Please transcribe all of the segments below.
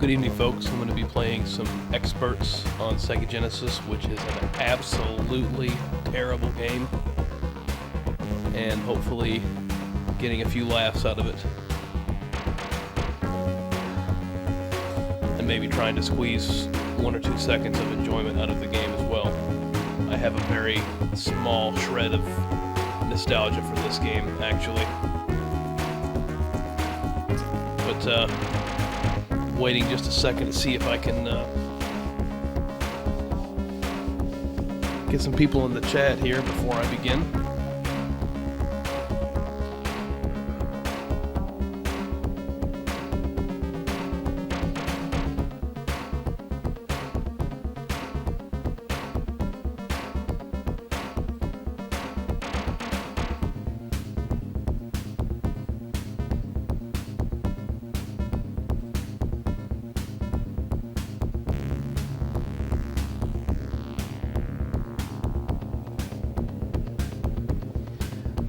Good evening, folks. I'm going to be playing some X-Perts on Sega Genesis, which is an absolutely terrible game, and hopefully getting a few laughs out of it, and maybe trying to squeeze 1 or 2 seconds of enjoyment out of the game as well. I have a very small shred of nostalgia for this game, actually, but waiting just a second to see if I can get some people in the chat here before I begin.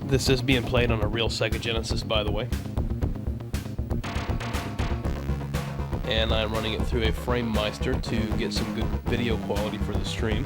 This is being played on a real Sega Genesis, by the way. And I'm running it through a FrameMeister to get some good video quality for the stream.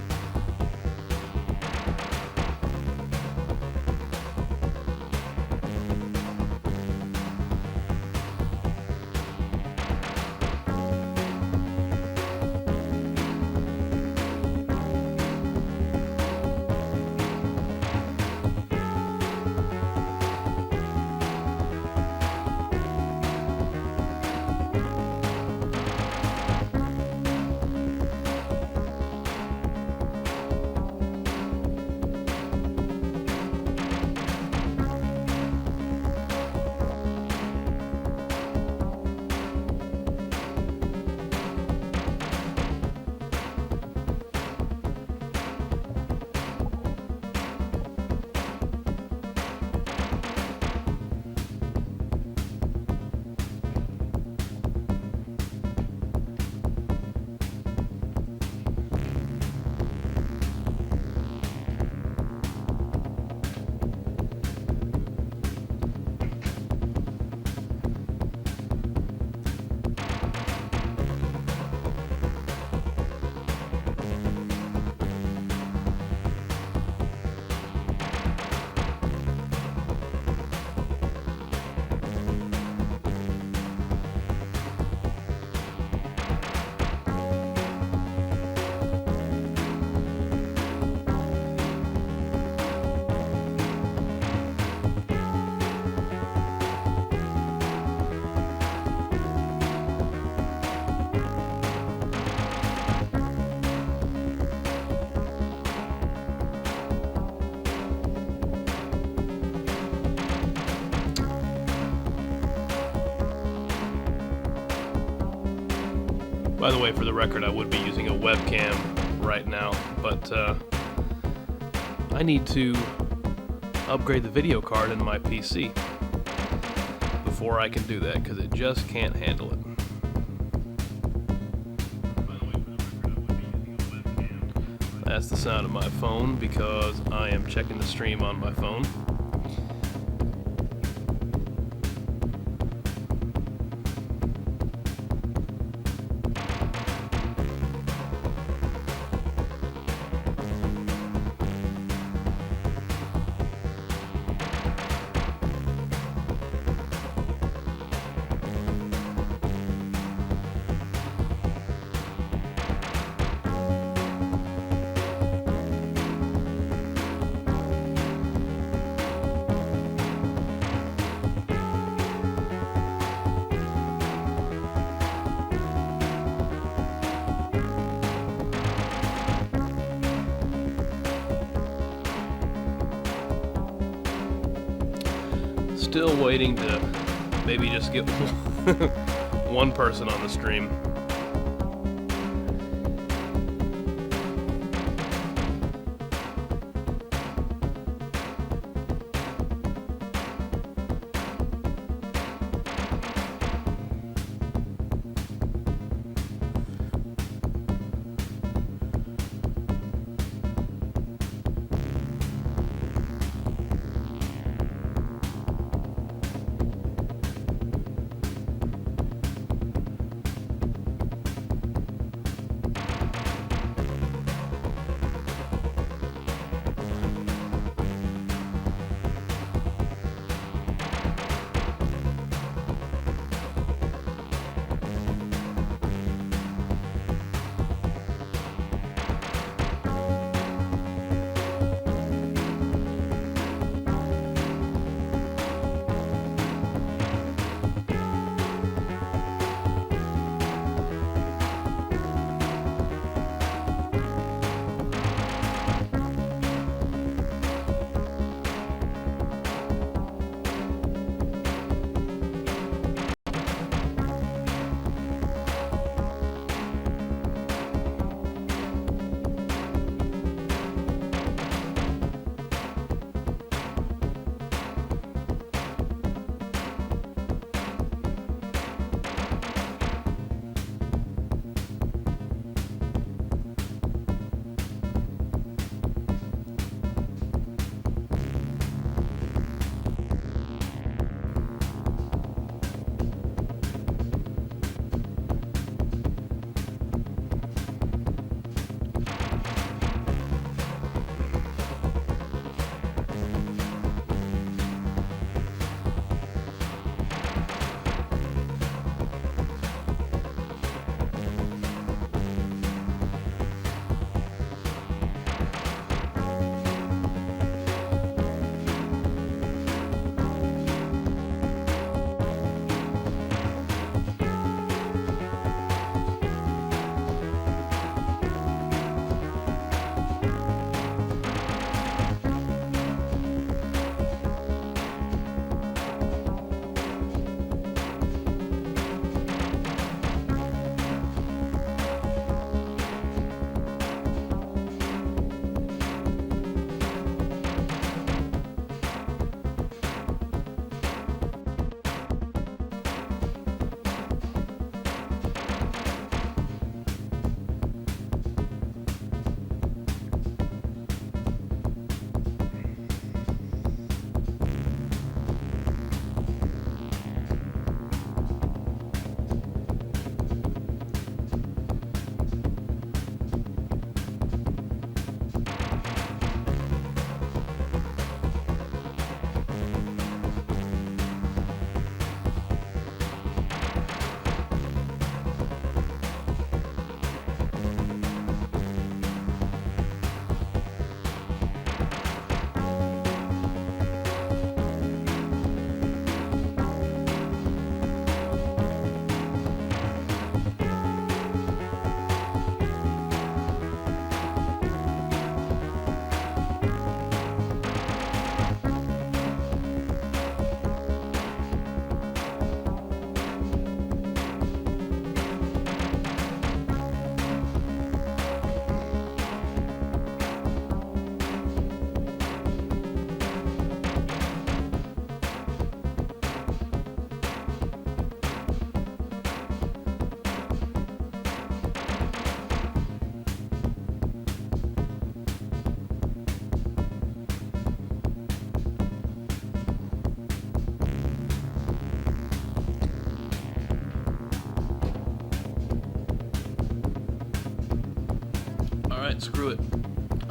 By the way, for the record, I would be using a webcam right now, but I need to upgrade the video card in my PC before I can do that, because it just can't handle it. That's the sound of my phone, because I am checking the stream on my phone. Still waiting to maybe just get one person on the stream.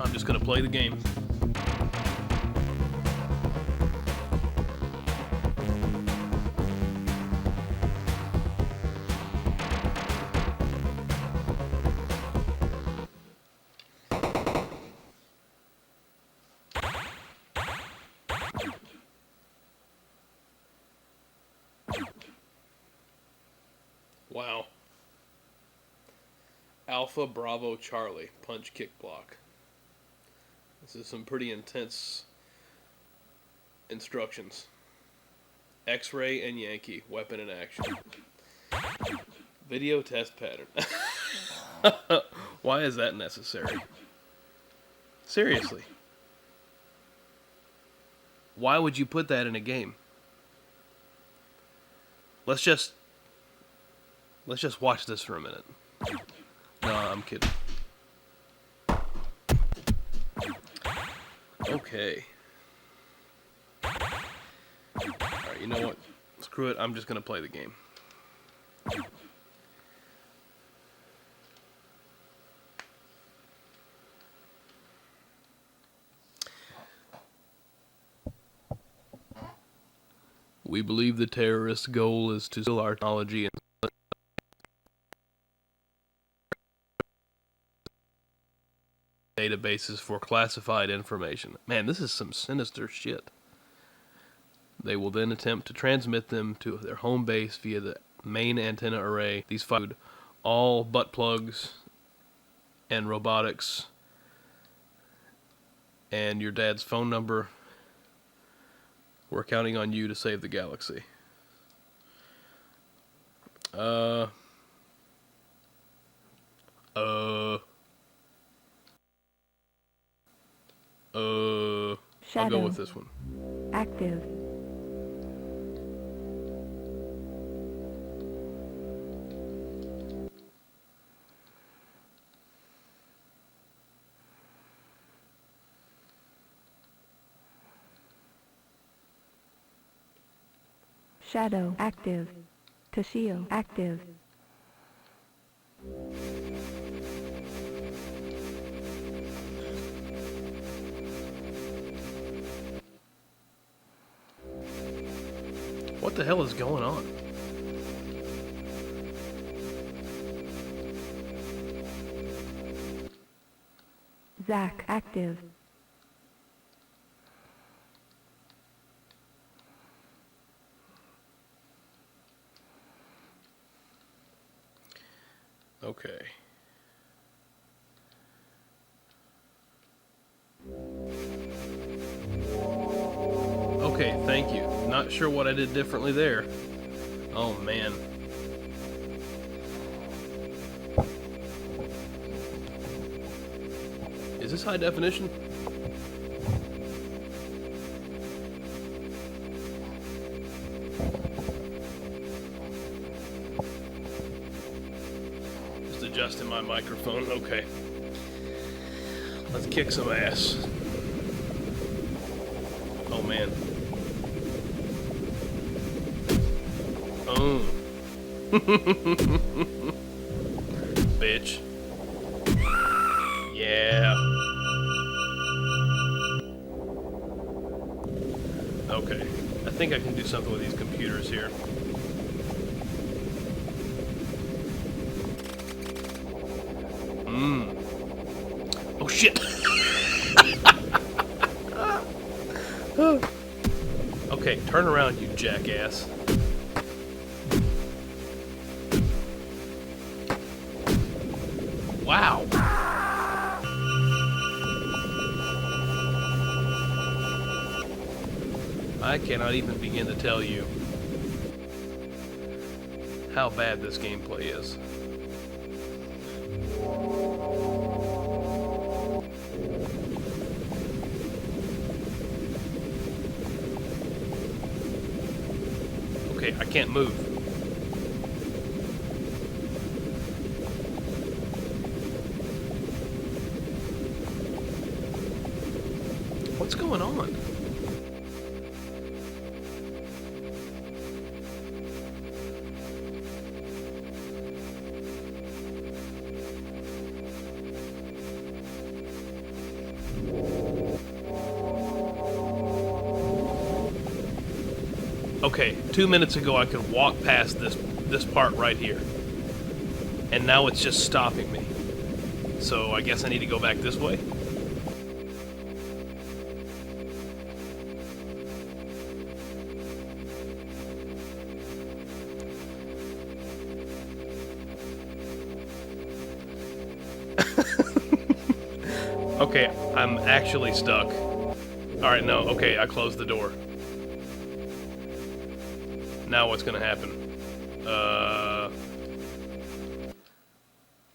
I'm just gonna play the game. Wow. Alpha Bravo Charlie, punch kick block. This is some pretty intense instructions. X-ray and Yankee, weapon in action. Video test pattern. Why is that necessary? Seriously. Why would you put that in a game? Let's just watch this for a minute. No, I'm kidding. Okay. Alright, you know what? Screw it, I'm just gonna play the game. We believe the terrorists' goal is to steal our technology and databases for classified information. Man, this is some sinister shit. They will then attempt to transmit them to their home base via the main antenna array. These include all butt plugs and robotics and your dad's phone number. We're counting on you to save the galaxy. I'll go with this one. Active. Shadow active. Toshio active. What the hell is going on? Zack active. Okay. Okay, thank you. Not sure what I did differently there. Oh, man. Is this high definition? Just adjusting my microphone. Okay. Let's kick some ass. Oh, man. Oh. Bitch. Yeah. Okay. I think I can do something with these computers here. Oh shit. Okay, turn around, you jackass. Wow. I cannot even begin to tell you how bad this gameplay is. Okay, I can't move. What's going on? Okay, 2 minutes ago I could walk past this part right here. And now it's just stopping me. So I guess I need to go back this way? Okay, I'm actually stuck. Alright, no, okay, I closed the door. Now what's gonna happen?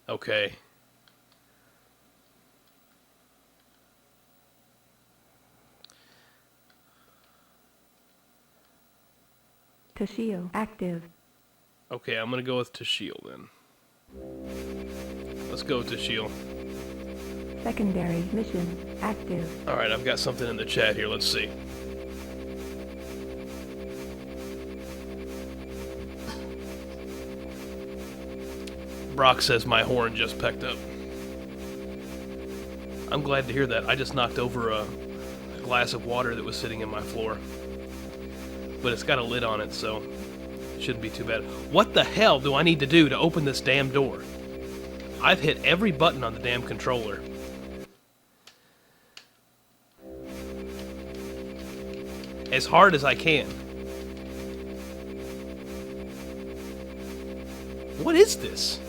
Okay. Toshio active. Okay, I'm gonna go with Toshio then. Let's go with Toshio. Secondary mission active. Alright, I've got something in the chat here, let's see. Brock says my horn just pecked up. I'm glad to hear that. I just knocked over a glass of water that was sitting in my floor. But it's got a lid on it, so it shouldn't be too bad. What the hell do I need to do to open this damn door? I've hit every button on the damn controller. As hard as I can. What is this?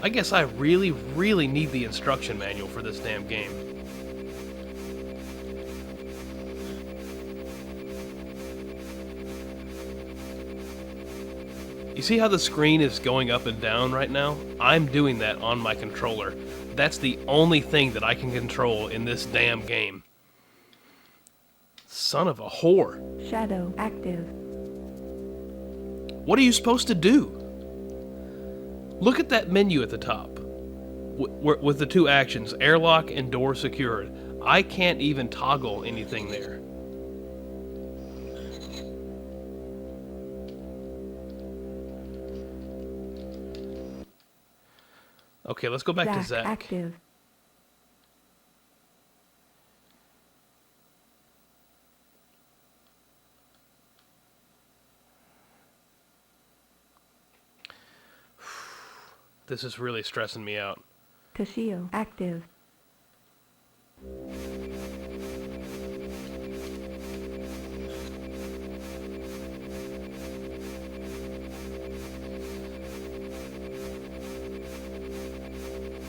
I guess I really, really need the instruction manual for this damn game. You see how the screen is going up and down right now? I'm doing that on my controller. That's the only thing that I can control in this damn game. Son of a whore. Shadow active. What are you supposed to do? Look at that menu at the top. With the two actions, airlock and door secured. I can't even toggle anything there. Okay, let's go back to Zach. Active. This is really stressing me out. Toshio active.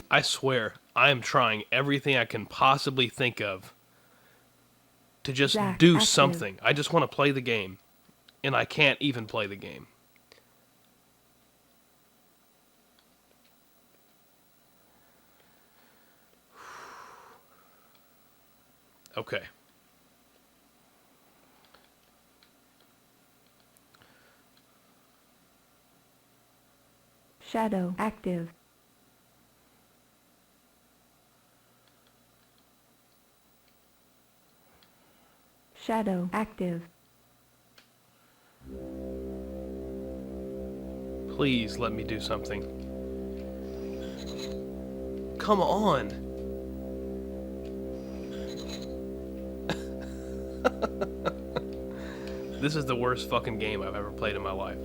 I swear, I am trying everything I can possibly think of to just do something. I just want to play the game, and I can't even play the game. Okay. Shadow active. Shadow active. Please let me do something. Come on. This is the worst fucking game I've ever played in my life.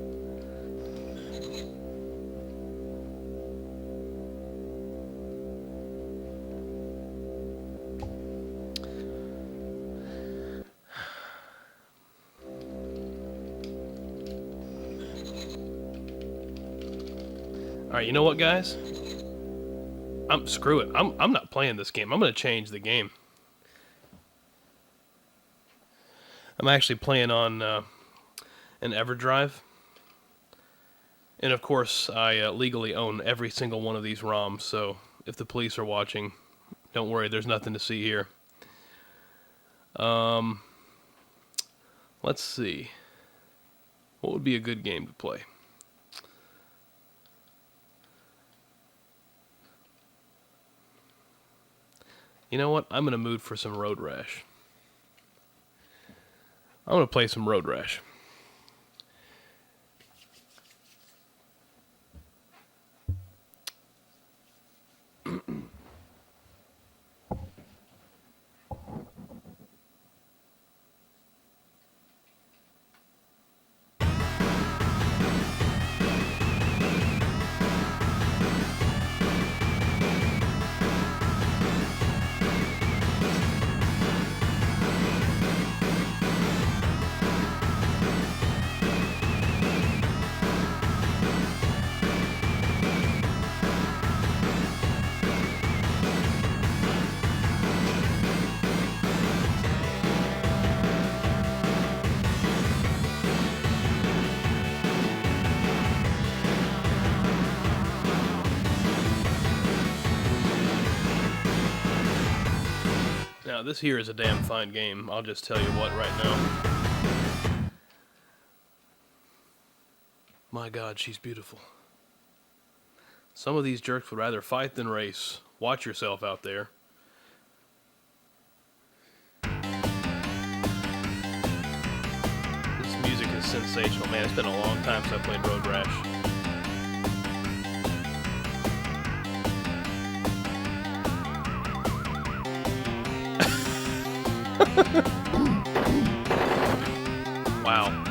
Alright, you know what, guys? Screw it. I'm not playing this game. I'm gonna change the game. I'm actually playing on an EverDrive. And of course, I legally own every single one of these ROMs, so if the police are watching, don't worry, there's nothing to see here. Let's see. What would be a good game to play? You know what? I'm in a mood for some Road Rash. I'm going to play some Road Rash. Now, this here is a damn fine game. I'll just tell you what right now. My God, she's beautiful. Some of these jerks would rather fight than race. Watch yourself out there. This music is sensational, man. It's been a long time since I played Road Rash. Wow.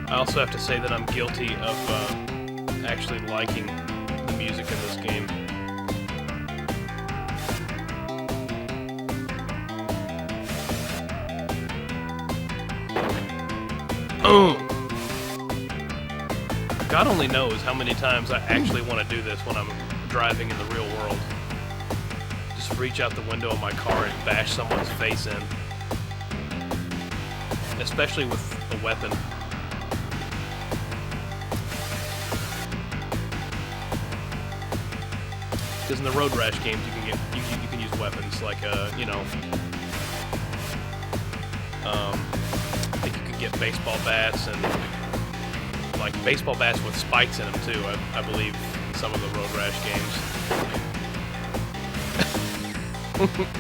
I also have to say that I'm guilty of actually liking the music in this game. God only knows how many times I actually want to do this when I'm driving in the real world. Just reach out the window of my car and bash someone's face in. Especially with a weapon. Because in the Road Rash games, you can use weapons like you know, I think you can get baseball bats and like baseball bats with spikes in them too. I believe in some of the Road Rash games.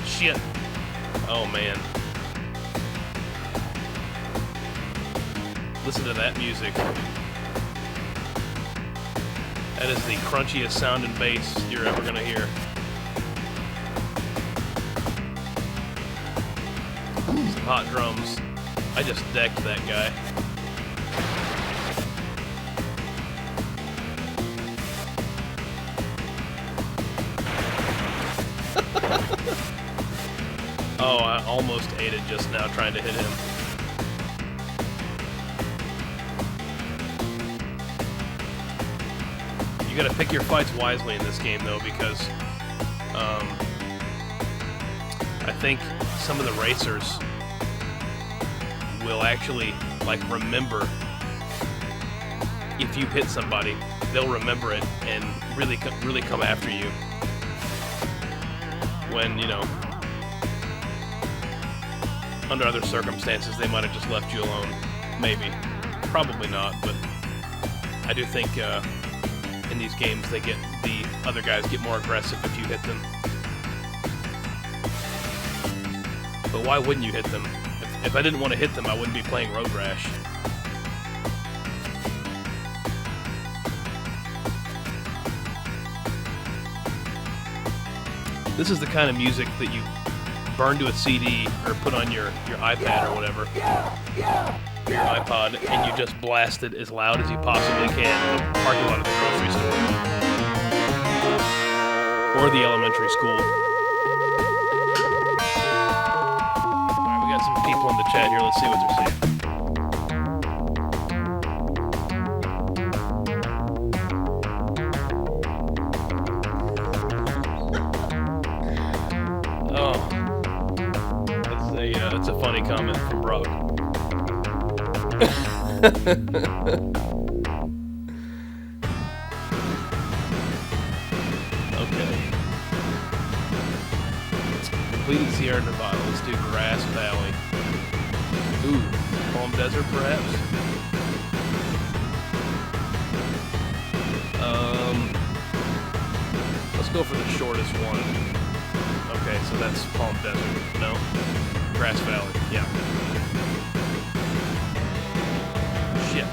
Shit. Oh man. Listen to that music. That is the crunchiest sounding bass you're ever gonna hear. Some hot drums. I just decked that guy. Oh, I almost ate it just now trying to hit him. You gotta pick your fights wisely in this game though, because I think some of the racers will actually like remember if you hit somebody, they'll remember it and really come after you. When, you know, under other circumstances, they might have just left you alone. Maybe. Probably not, but I do think in these games the other guys get more aggressive if you hit them. But why wouldn't you hit them? If I didn't want to hit them, I wouldn't be playing Road Rash. This is the kind of music that you burn to a CD or put on your iPad or whatever, your iPod, and you just blast it as loud as you possibly can in the parking lot of the grocery store or the elementary school. Alright, we got some people in the chat here. Let's see what they're saying. That's a funny comment from Brock. Okay. Completed Sierra Nevada. Let's do Grass Valley. Ooh, Palm Desert perhaps? Let's go for the shortest one. Okay, so that's Palm Desert. No? Grass Valley, yeah. Shit.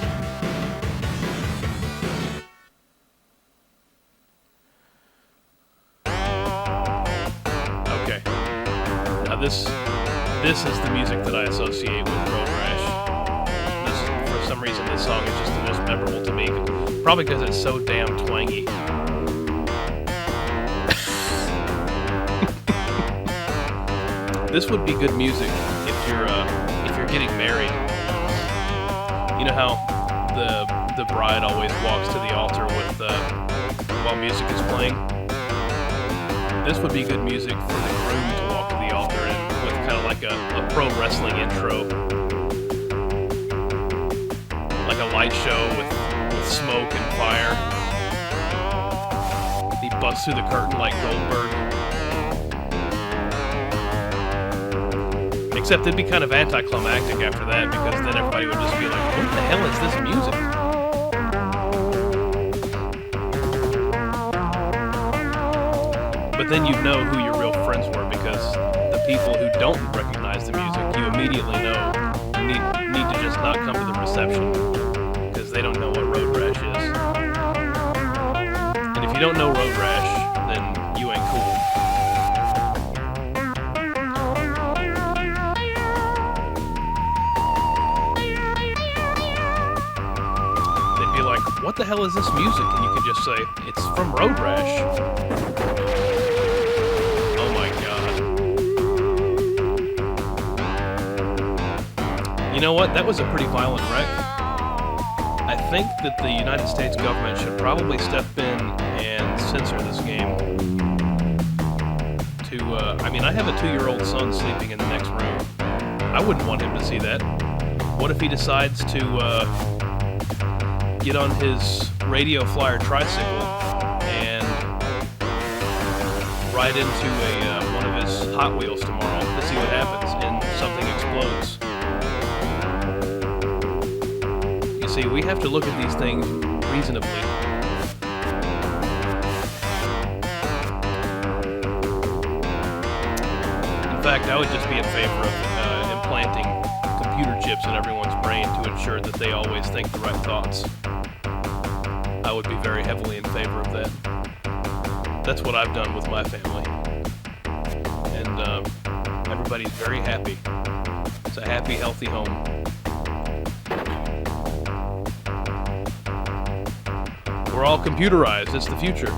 Okay. Now this is the music that I associate with Road Rash. For some reason, this song is just the most memorable to me. Probably because it's so damn twangy. This would be good music if you're getting married. You know how the bride always walks to the altar with while music is playing. This would be good music for the groom to walk to the altar with kind of like a pro wrestling intro. Like a light show with smoke and fire. He busts through the curtain like Goldberg. Except it'd be kind of anticlimactic after that, because then everybody would just be like, what the hell is this music? But then you know who your real friends were, because the people who don't recognize the music, you immediately know need to just not come to the reception, because they don't know what Road Rash is. And if you don't know Road Rash, then you ain't cool. They'd be like, what the hell is this music? And you could just say, it's from Road Rash. Oh my god. You know what? That was a pretty violent wreck. I think that the United States government should probably step in and censor this game. I mean, I have a 2-year-old son sleeping in the next room. I wouldn't want him to see that. What if he decides to get on his radio flyer tricycle and ride into one of his Hot Wheels tomorrow to see what happens and something explodes? You see, we have to look at these things reasonably. In fact, I would just be in favor of implanting computer chips in everyone's brain to ensure that they always think the right thoughts. I would be very heavily in favor of that. That's what I've done with my family. And everybody's very happy. It's a happy, healthy home. We're all computerized. It's the future.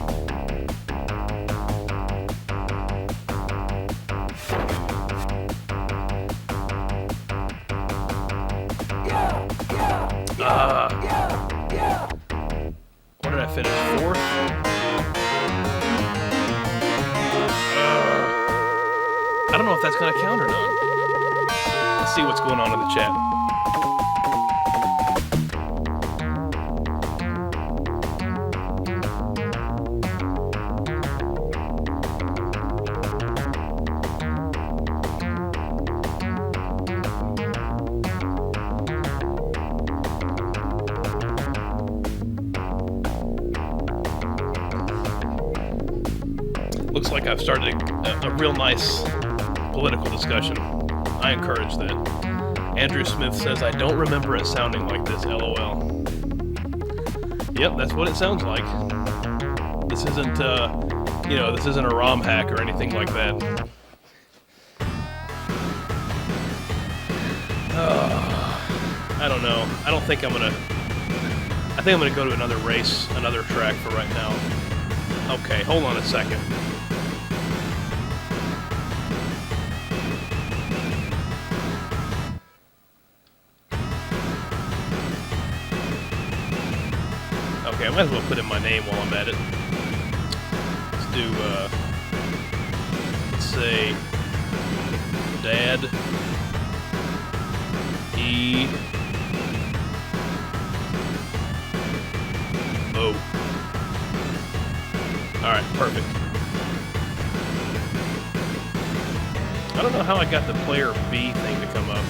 What did I finish? 4th? I don't know if that's going to count or not. Let's see what's going on in the chat. Looks like I've started a real nice political discussion. I encourage that. Andrew Smith says, I don't remember it sounding like this, LOL. Yep, that's what it sounds like. This isn't, this isn't a ROM hack or anything like that. I don't know. I think I'm gonna go to another race, another track for right now. Okay, hold on a second. Okay, I might as well put in my name while I'm at it. Let's do, let's say, Dad, E, O. Alright, perfect. I don't know how I got the player B thing to come up.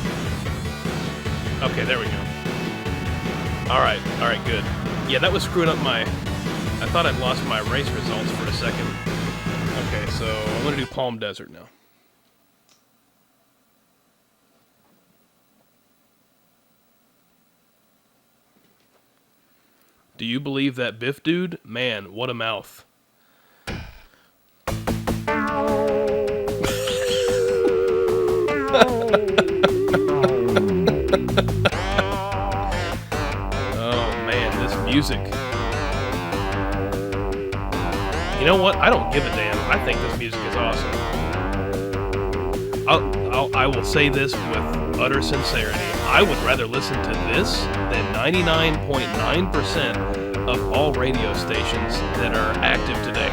Okay, there we go. Alright, good. Yeah, that was screwing up I thought I'd lost my race results for a second. Okay, so I'm going to do Palm Desert now. Do you believe that Biff dude? Man, what a mouth. Music. You know what? I don't give a damn. I think this music is awesome. I will say this with utter sincerity. I would rather listen to this than 99.9% of all radio stations that are active today.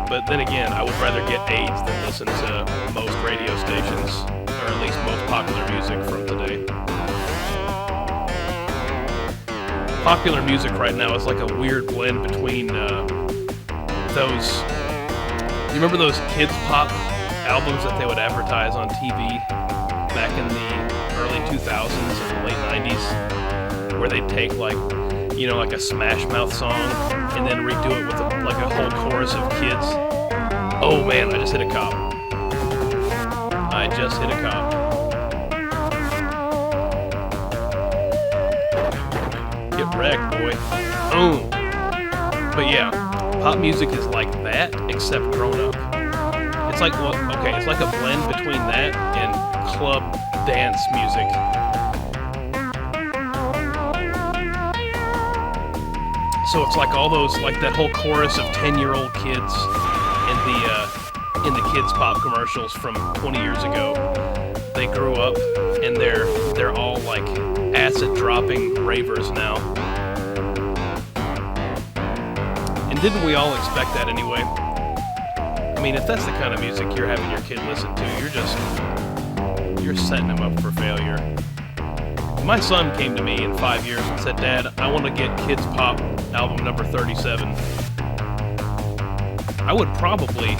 But then again, I would rather get AIDS than listen to most radio stations, or at least most popular music from today. Popular music right now is like a weird blend between those... You remember those kids pop albums that they would advertise on TV back in the early 2000s and late 90s? Where they'd take like a Smash Mouth song and then redo it with like a whole chorus of kids. Oh man, I just hit a cop. I just hit a cop. Get wrecked, boy. Boom. But yeah, pop music is like that, except grown up. It's like, well, okay, it's like a blend between that and club dance music. So it's like all those, like that whole chorus of 10-year-old kids in the kids pop commercials from 20 years ago. They grew up and they're all like acid dropping ravers now. And didn't we all expect that anyway? I mean, if that's the kind of music you're having your kid listen to, you're setting them up for failure. My son came to me in 5 years and said, "Dad, I want to get Kids Pop album number 37. I would probably,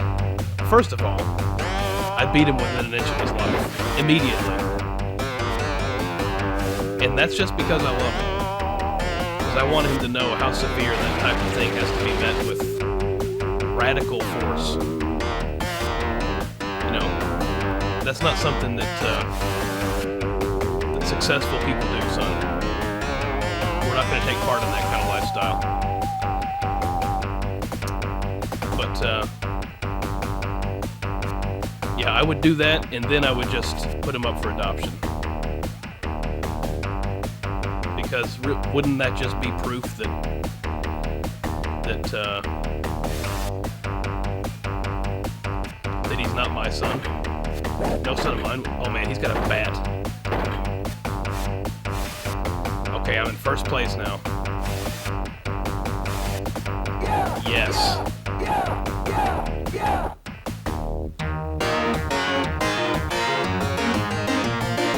first of all, I'd beat him within an inch of his life, immediately. And that's just because I love him. Because I want him to know how severe that type of thing has to be met with radical force. That's not something that successful people do, son. We're not going to take part in that kind of lifestyle. But, yeah, I would do that, and then I would just put him up for adoption. Because wouldn't that just be proof that he's not my son? No son of mine. Oh man, he's got a bat. Okay, I'm in first place now. Yes.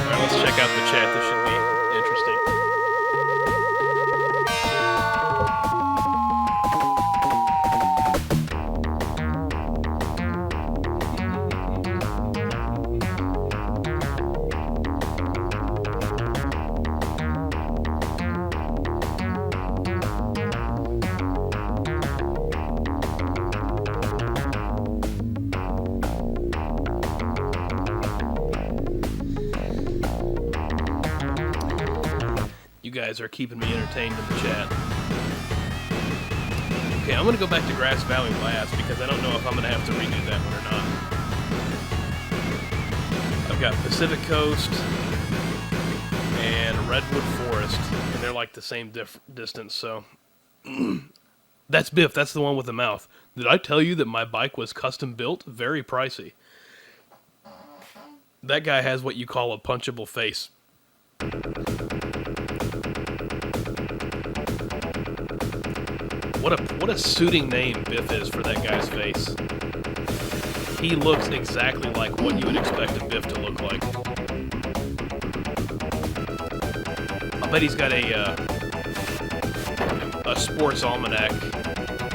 Alright, let's check out the chat. This should be interesting. You guys are keeping me entertained in the chat. Okay, I'm going to go back to Grass Valley last because I don't know if I'm going to have to redo that one or not. I've got Pacific Coast and Redwood Forest, and they're like the same distance, so... That's Biff, that's the one with the mouth. Did I tell you that my bike was custom built? Very pricey. That guy has what you call a punchable face. What a suiting name Biff is for that guy's face. He looks exactly like what you would expect a Biff to look like. I'll bet he's got a sports almanac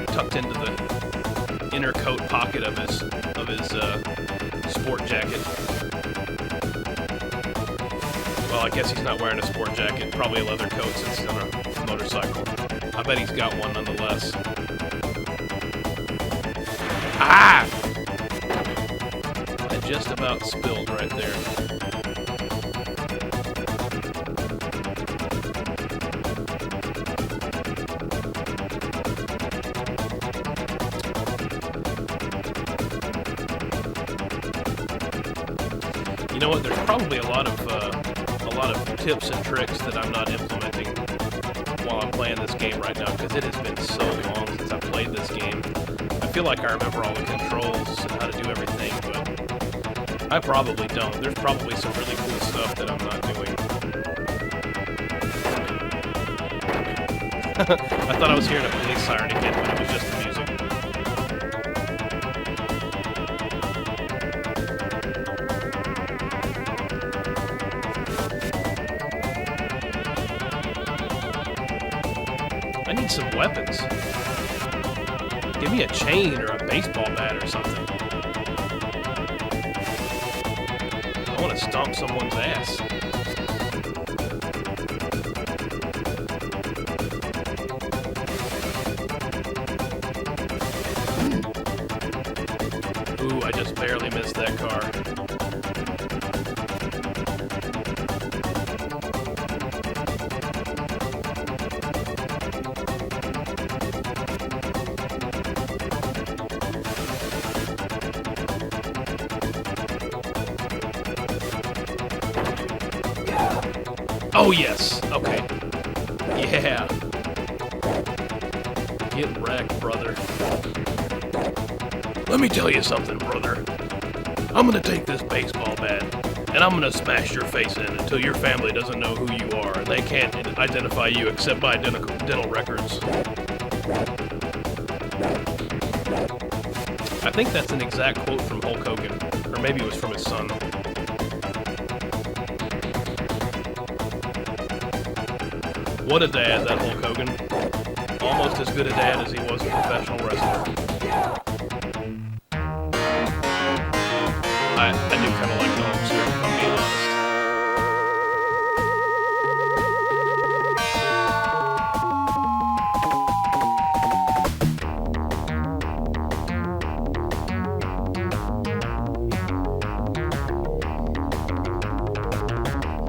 tucked into the inner coat pocket of his sport jacket. Well, I guess he's not wearing a sport jacket. Probably a leather coat since he's on a motorcycle. I bet he's got one nonetheless. Ah! I just about spilled right there. You know what? There's probably a lot of tips and tricks that I'm not implementing while I'm playing this game right now, because it has been so long since I played this game. I feel like I remember all the controls and how to do everything, but I probably don't. There's probably some really cool stuff that I'm not doing. I thought I was hearing a police siren again, but it was just the music. need some weapons. Give me a chain or a baseball bat or something. I want to stomp someone's ass. Ooh, I just barely missed that car. Oh, yes. Okay. Yeah. Get wrecked, brother. Let me tell you something, brother. I'm gonna take this baseball bat, and I'm gonna smash your face in until your family doesn't know who you are. They can't identify you except by dental records. I think that's an exact quote from Hulk Hogan, or maybe it was from his son. What a dad, that Hulk Hogan. Almost as good a dad as he was a professional wrestler. I do kind of like the Hulkster, if I'm being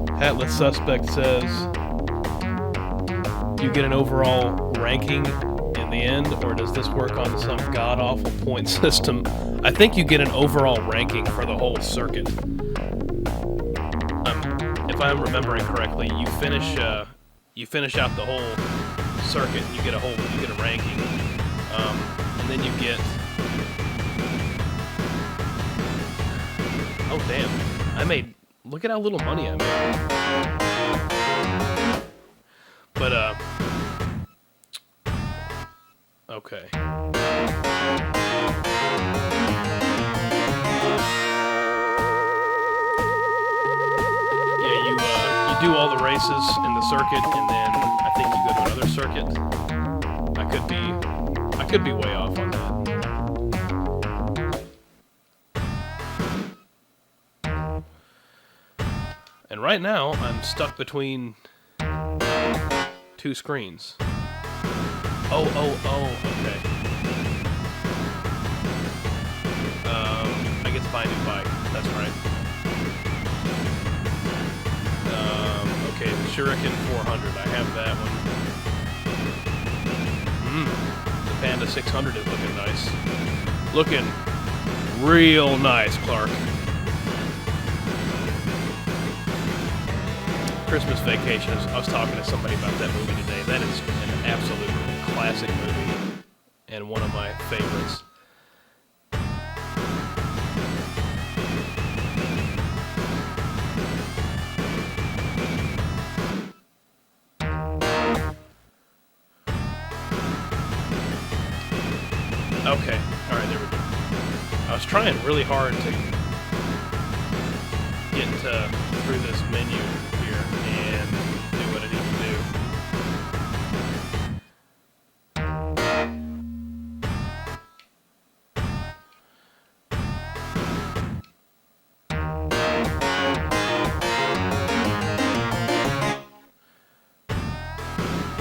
honest. Hatless Suspect says, you get an overall ranking in the end, or does this work on some god-awful point system? I think you get an overall ranking for the whole circuit. If I'm remembering correctly, you finish out the whole circuit, and you get a ranking, and then you get. Oh damn! Look at how little money I made. But, okay. Yeah, you do all the races in the circuit, and then I think you go to another circuit. I could be way off on that. And right now, I'm stuck between two screens. Oh, okay. I get to buy a new bike. That's right. Okay, the Shuriken 400. I have that one. The Panda 600 is looking nice. Looking real nice, Clark. Christmas Vacation. I was talking to somebody about that movie today. That is an absolute classic movie and one of my favorites. Okay, alright, there we go. I was trying really hard to get through this menu here and do what I need to do.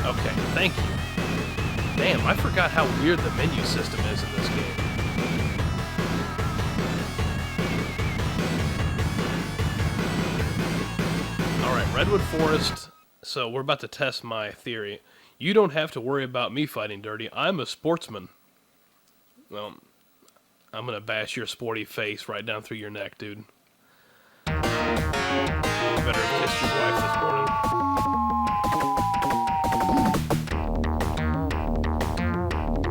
Okay, thank you. Damn, I forgot how weird the menu system is in this game. Alright, Redwood Forest. So we're about to test my theory. You don't have to worry about me fighting dirty. I'm a sportsman. Well, I'm gonna bash your sporty face right down through your neck, dude. You better have kissed your wife this morning.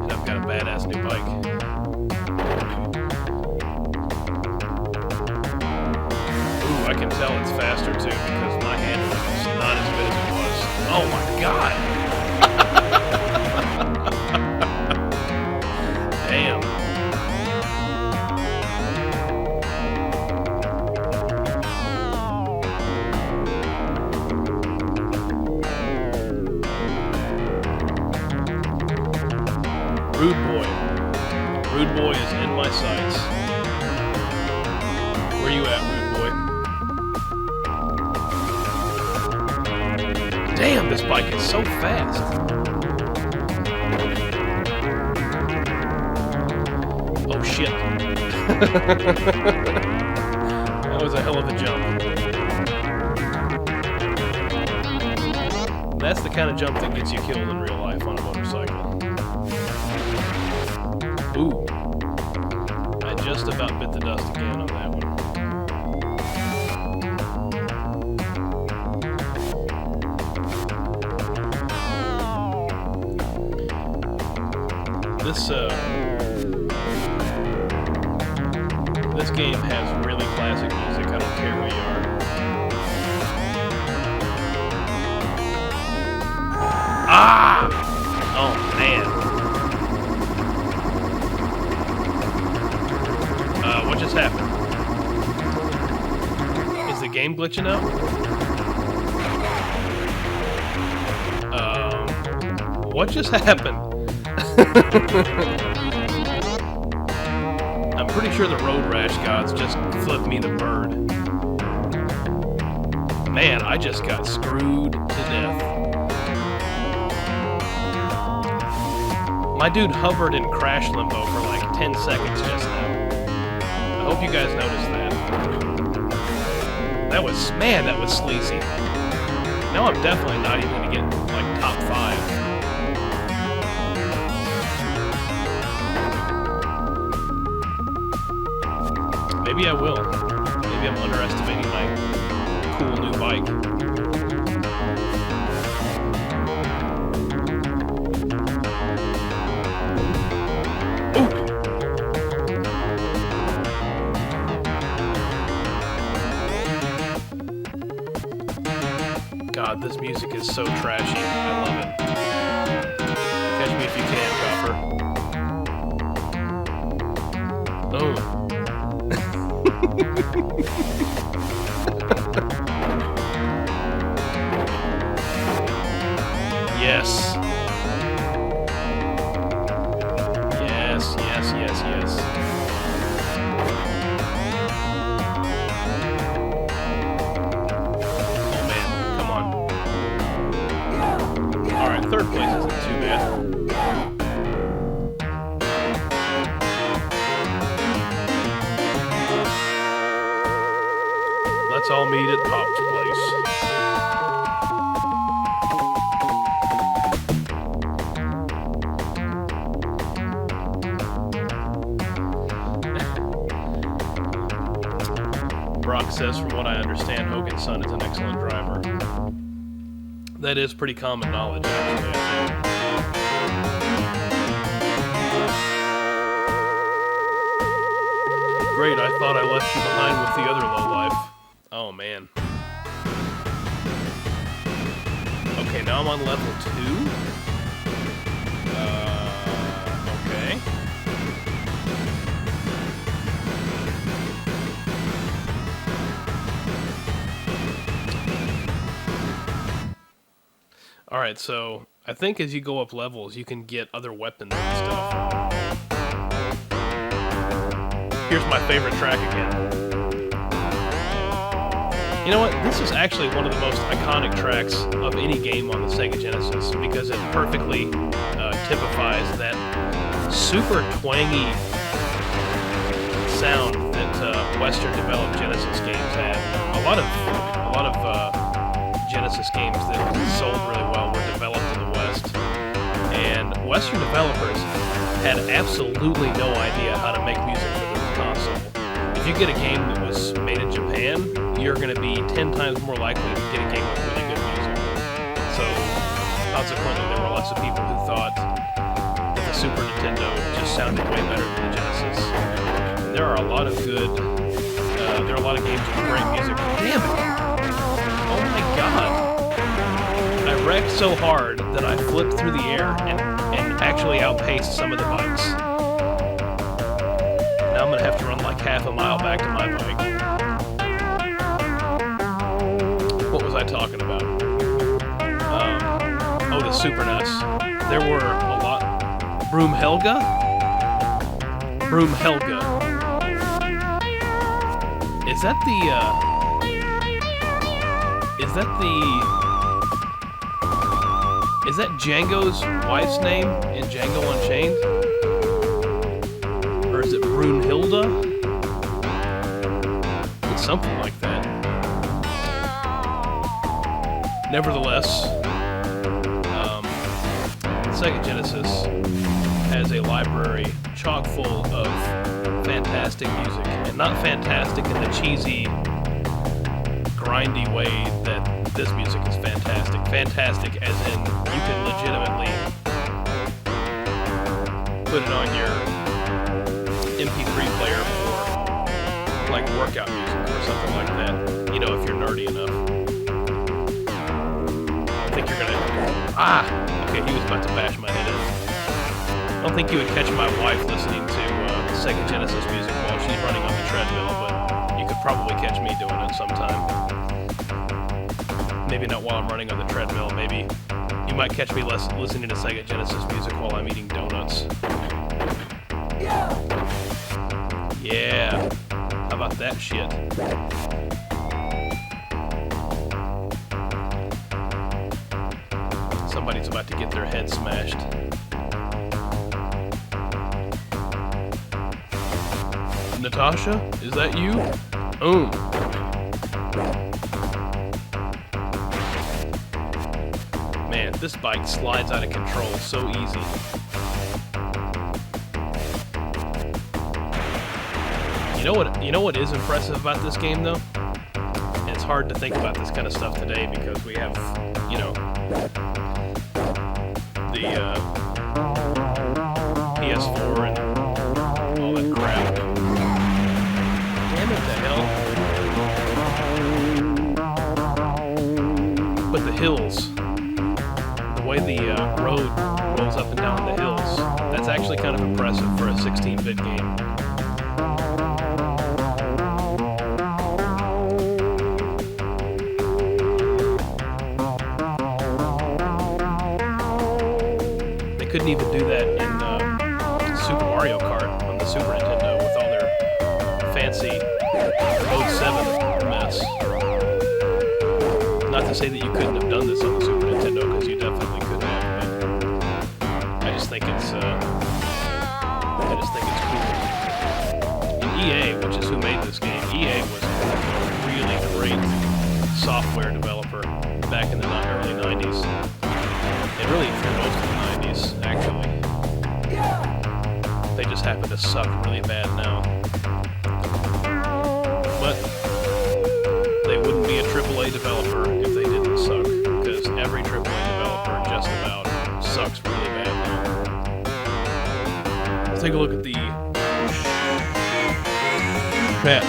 And I've got a badass new bike. Ooh, I can tell it's faster too because my handling is not as good as it was. Oh my god! Damn. Rude Boy. Rude Boy is in my sights. Where you at, Rude Boy? Damn, this bike is so fast. Oh shit. That was a hell of a jump. That's the kind of jump that gets you killed in real life on a motorcycle. Ooh. I just about bit the dust again on that one. This game has really classic music. I don't care who you are. Ah! Oh man. What just happened? Is the game glitching out? What just happened? I'm pretty sure the Road Rash gods just flipped me the bird. Man, I just got screwed to death. My dude hovered in crash limbo for like 10 seconds just now. I hope you guys noticed that. That was sleazy. Now I'm definitely not even gonna get like top 5. Maybe I will. Maybe I'm underestimating my cool new bike. Ooh! God, this music is so trashy. I love it. Catch me if you can, Chopper. Oh. Yes. Yes, yes, yes, yes. Oh man, come on. Alright, third place isn't too bad. Let's all meet at Pop's place. Brock says, from what I understand, Hogan's son is an excellent driver. That is pretty common knowledge, actually, I think. Great, I thought I left you behind with the other lowlife. Oh, man. Okay, now I'm on level 2? Okay. Alright, so I think as you go up levels, you can get other weapons and stuff. Here's my favorite track again. You know what? This is actually one of the most iconic tracks of any game on the Sega Genesis because it perfectly typifies that super twangy sound that Western-developed Genesis games had. A lot of Genesis games that sold really well were developed in the West, and Western developers had absolutely no idea how to make music for the console. If you get a game that was made in Japan, you're going to be 10 times more likely to get a game with really good music. So, consequently, there were lots of people who thought that the Super Nintendo just sounded way better than the Genesis. There are a lot of games with great music. Damn it! Oh my god! I wrecked so hard that I flipped through the air and actually outpaced some of the bikes. Now I'm gonna have to run like half a mile back to my bike. What was I talking about? Oh, the Super NES. There were a lot Broomhelga? Broomhelga. Is that Django's wife's name in Django Unchained? Or is it Brunhilde? It's something like that. Nevertheless, Sega Genesis has a library chock full of fantastic music, and not fantastic in the cheesy, grindy way that this music is fantastic. Fantastic as in you can legitimately put it on your MP3 player for like workout music or something like that. You know, if you're nerdy enough. I think you're gonna... Okay, he was about to bash my head in. I don't think you would catch my wife listening to Sega Genesis music while she's running on the treadmill, but you could probably catch me doing it sometime. Maybe not while I'm running on the treadmill. Maybe you might catch me listening to Sega Genesis music while I'm eating donuts. Yeah. How about that shit? Somebody's about to get their head smashed. Natasha? Is that you? Man, this bike slides out of control so easy. You know what is impressive about this game though? And it's hard to think about this kind of stuff today because we have, you know, the PS4 and all that crap. Damn it, the hell. But the hills, the way the road rolls up and down the hills, that's actually kind of impressive for a 16-bit game. Couldn't even do that in Super Mario Kart on the Super Nintendo with all their fancy Mode 7 mess. Not to say that you couldn't have done this on the Super Nintendo, because you definitely could have, but I just think it's cool. And EA, which is who made this game, EA was a really great software developer back in the early 90s. And really for most of the 90s, actually. They just happen to suck really bad now. But they wouldn't be a AAA developer if they didn't suck, because every AAA developer just about sucks really bad now. Let's take a look at the chat.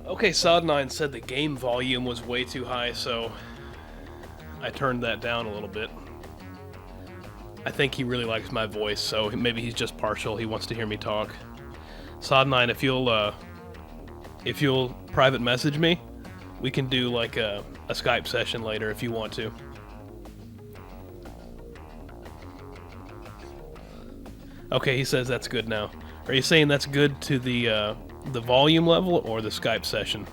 Okay, Sod9 said the game volume was way too high, so I turned that down a little bit. I think he really likes my voice, so maybe he's just partial. He wants to hear me talk. Sod9, if you'll private message me, we can do like a Skype session later if you want to. Okay, he says that's good now. Are you saying that's good to the volume level or the Skype session?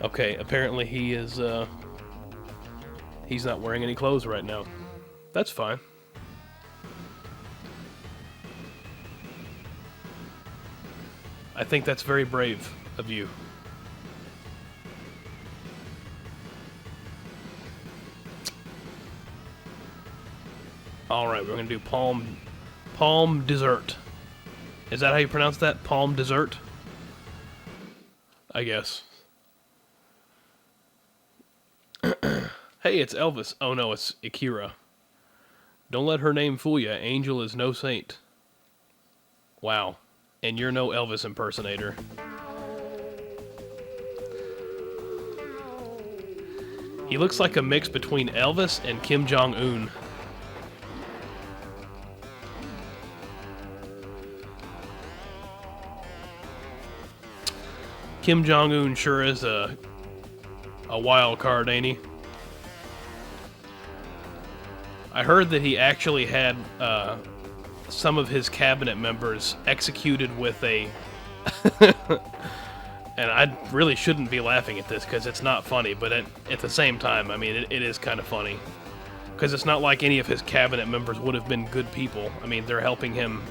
Okay, apparently he's not wearing any clothes right now. That's fine. I think that's very brave of you. Alright, we're gonna do Palm Dessert. Is that how you pronounce that? Palm Dessert? I guess. Hey, it's Elvis. Oh no, it's Akira. Don't let her name fool ya. Angel is no saint. Wow. And you're no Elvis impersonator. He looks like a mix between Elvis and Kim Jong-un. Kim Jong-un sure is a wild card, ain't he? I heard that he actually had some of his cabinet members executed with a... And I really shouldn't be laughing at this because it's not funny, but at the same time, I mean, it is kind of funny. Because it's not like any of his cabinet members would have been good people. I mean, they're helping him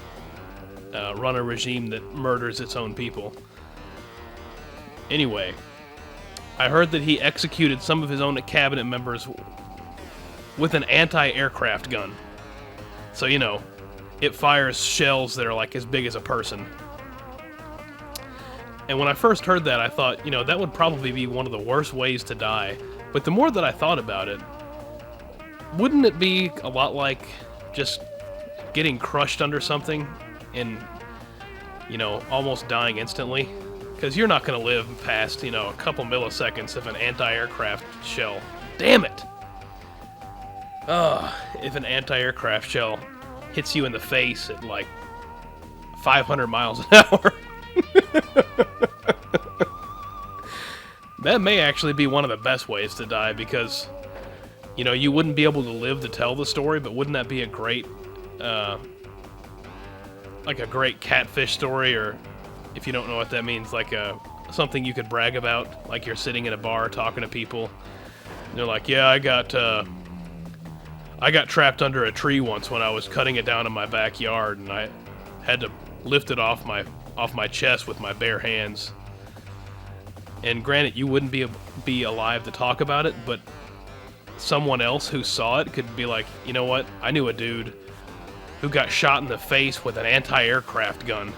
run a regime that murders its own people. Anyway, I heard that he executed some of his own cabinet members with an anti-aircraft gun. So, you know, it fires shells that are like as big as a person. And when I first heard that, I thought, you know, that would probably be one of the worst ways to die. But the more that I thought about it, wouldn't it be a lot like just getting crushed under something and, you know, almost dying instantly? Because you're not going to live past, you know, a couple milliseconds of an anti-aircraft shell. Damn it! If an anti-aircraft shell hits you in the face at, like, 500 miles an hour. That may actually be one of the best ways to die, because, you know, you wouldn't be able to live to tell the story, but wouldn't that be a great, like a great catfish story, or, if you don't know what that means, like something you could brag about, like you're sitting in a bar talking to people, and they're like, yeah, I got trapped under a tree once when I was cutting it down in my backyard, and I had to lift it off my chest with my bare hands. And granted, you wouldn't be alive to talk about it, but someone else who saw it could be like, you know what? I knew a dude who got shot in the face with an anti-aircraft gun.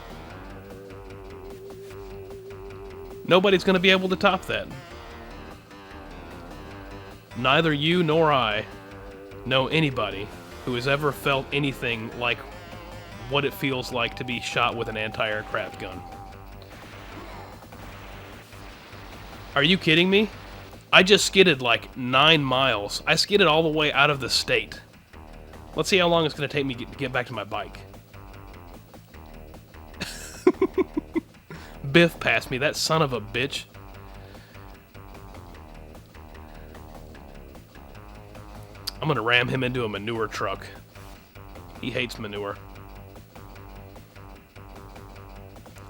Nobody's going to be able to top that. Neither you nor I know anybody who has ever felt anything like what it feels like to be shot with an anti-aircraft gun. Are you kidding me? I just skidded like 9 miles. I skidded all the way out of the state. Let's see how long it's going to take me to get back to my bike. Biff passed me, that son of a bitch. I'm going to ram him into a manure truck. He hates manure.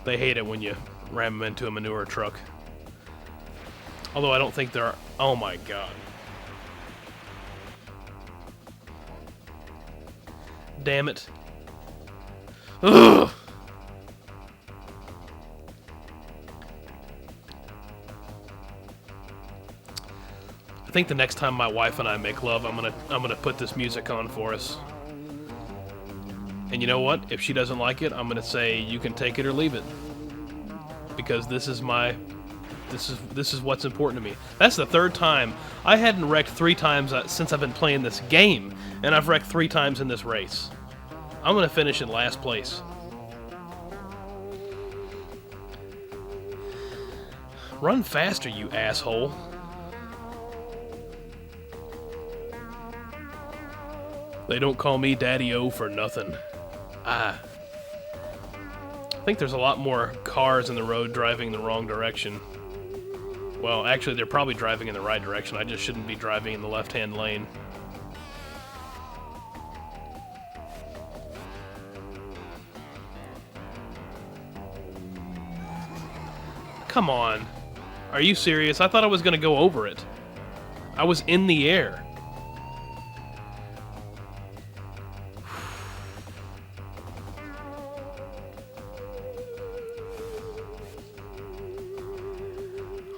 They hate it when you ram him into a manure truck. Although I don't think there are... Oh my god. Damn it. Ugh! I think the next time my wife and I make love, I'm gonna put this music on for us. And you know what? If she doesn't like it, I'm gonna say you can take it or leave it. Because this is what's important to me. That's the third time. I hadn't wrecked 3 times since I've been playing this game, and I've wrecked 3 times in this race. I'm gonna finish in last place. Run faster, you asshole. They don't call me Daddy-O for nothing. I think there's a lot more cars in the road driving the wrong direction. Well, actually, they're probably driving in the right direction. I just shouldn't be driving in the left-hand lane. Come on. Are you serious? I thought I was going to go over it. I was in the air.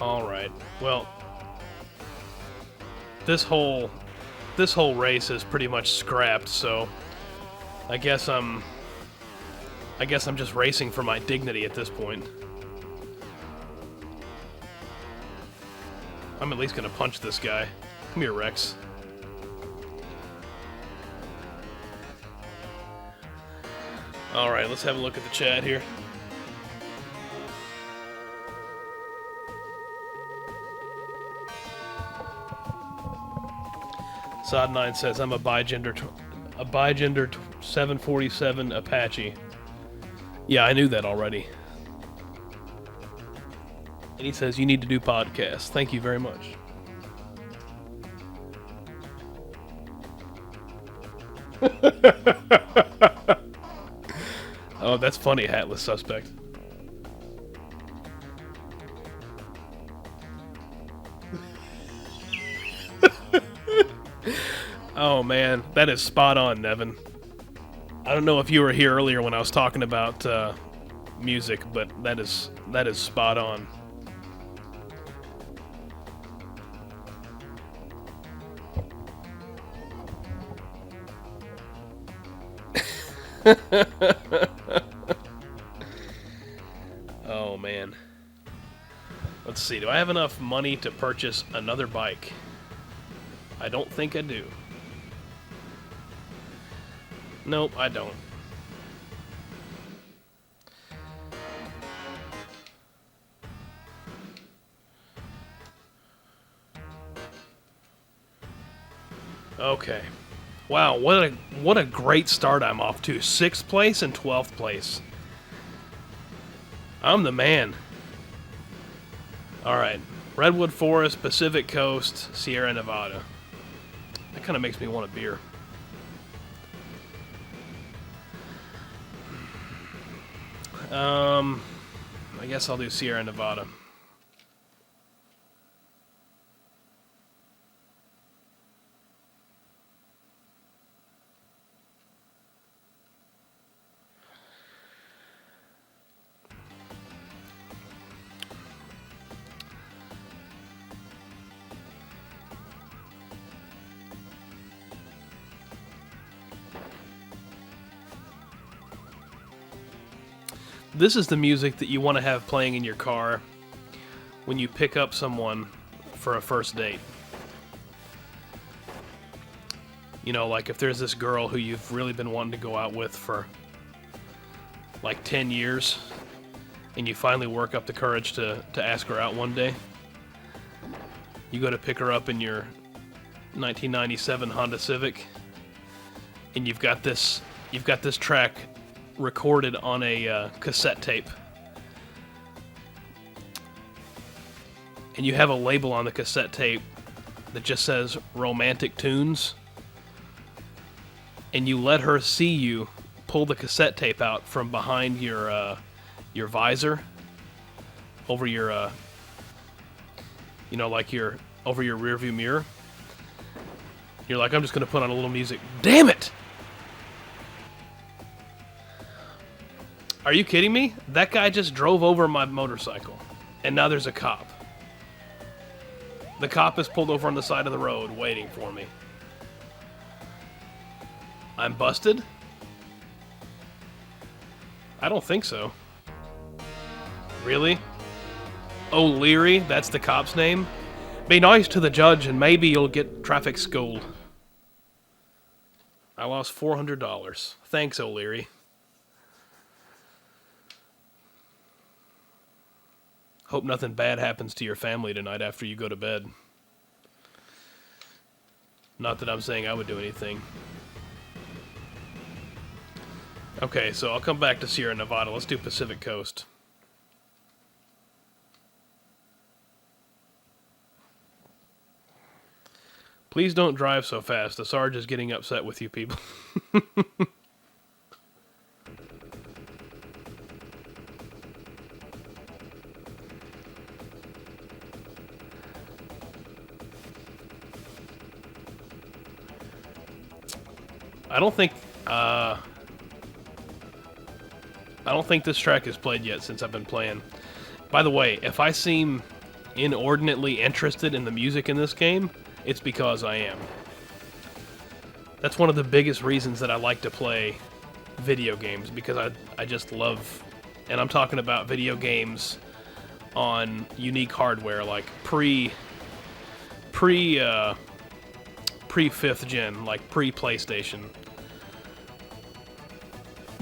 Alright, well, this whole race is pretty much scrapped, so I guess I'm just racing for my dignity at this point. I'm at least gonna punch this guy. Come here, Rex. Alright, let's have a look at the chat here. Sod9 says, I'm a bigender 747 Apache. Yeah, I knew that already. And he says, you need to do podcasts. Thank you very much. Oh, that's funny, hatless suspect. Oh man, that is spot on, Nevin. I don't know if you were here earlier when I was talking about music, but that is spot on. Oh man. Let's see, do I have enough money to purchase another bike? I don't think I do. Nope, I don't. Okay. Wow, what a great start I'm off to. 6th place and 12th place. I'm the man. Alright. Redwood Forest, Pacific Coast, Sierra Nevada. That kind of makes me want a beer. I guess I'll do Sierra Nevada. This is the music that you want to have playing in your car when you pick up someone for a first date. You know, like if there's this girl who you've really been wanting to go out with for like 10 years and you finally work up the courage to ask her out one day. You go to pick her up in your 1997 Honda Civic and you've got this track recorded on a cassette tape. And you have a label on the cassette tape that just says romantic tunes. And you let her see you pull the cassette tape out from behind your visor over your you know, like over your rearview mirror. You're like, I'm just gonna put on a little music. Damn it! Are you kidding me? That guy just drove over my motorcycle. And now there's a cop. The cop is pulled over on the side of the road waiting for me. I'm busted? I don't think so. Really? O'Leary? That's the cop's name? Be nice to the judge and maybe you'll get traffic schooled. I lost $400. Thanks, O'Leary. Hope nothing bad happens to your family tonight after you go to bed. Not that I'm saying I would do anything. Okay, so I'll come back to Sierra Nevada. Let's do Pacific Coast. Please don't drive so fast. The Sarge is getting upset with you people. I don't think this track is played yet since I've been playing. By the way, if I seem inordinately interested in the music in this game, it's because I am. That's one of the biggest reasons that I like to play video games because I just love, and I'm talking about video games on unique hardware like pre 5th gen, like pre PlayStation,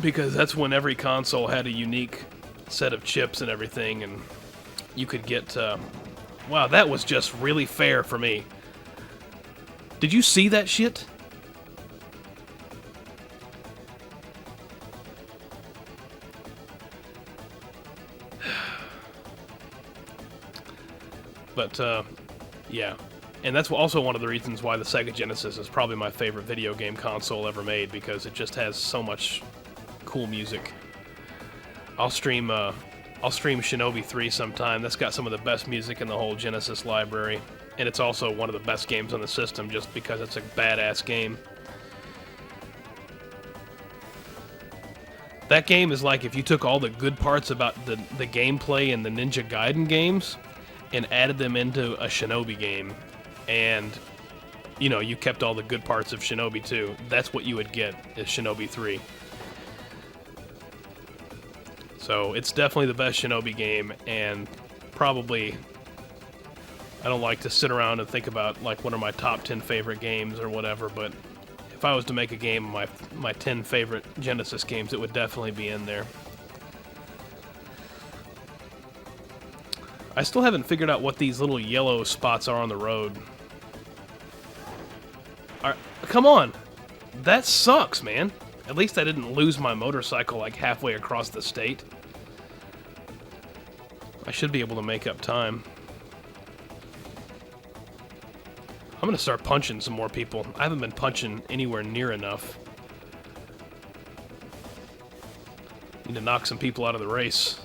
because that's when every console had a unique set of chips and everything, and you could get wow, that was just really fair for me. Did you see that shit? But, yeah. And that's also one of the reasons why the Sega Genesis is probably my favorite video game console ever made, because it just has so much cool music. I'll stream Shinobi 3 sometime. That's got some of the best music in the whole Genesis library. And it's also one of the best games on the system just because it's a badass game. That game is like if you took all the good parts about the gameplay in the Ninja Gaiden games and added them into a Shinobi game, and, you know, you kept all the good parts of Shinobi 2. That's what you would get, is Shinobi 3. So, it's definitely the best Shinobi game, and probably, I don't like to sit around and think about, like, what are my top 10 favorite games or whatever, but if I was to make a game of my 10 favorite Genesis games, it would definitely be in there. I still haven't figured out what these little yellow spots are on the road. Come on! That sucks, man! At least I didn't lose my motorcycle like halfway across the state. I should be able to make up time. I'm gonna start punching some more people. I haven't been punching anywhere near enough. Need to knock some people out of the race.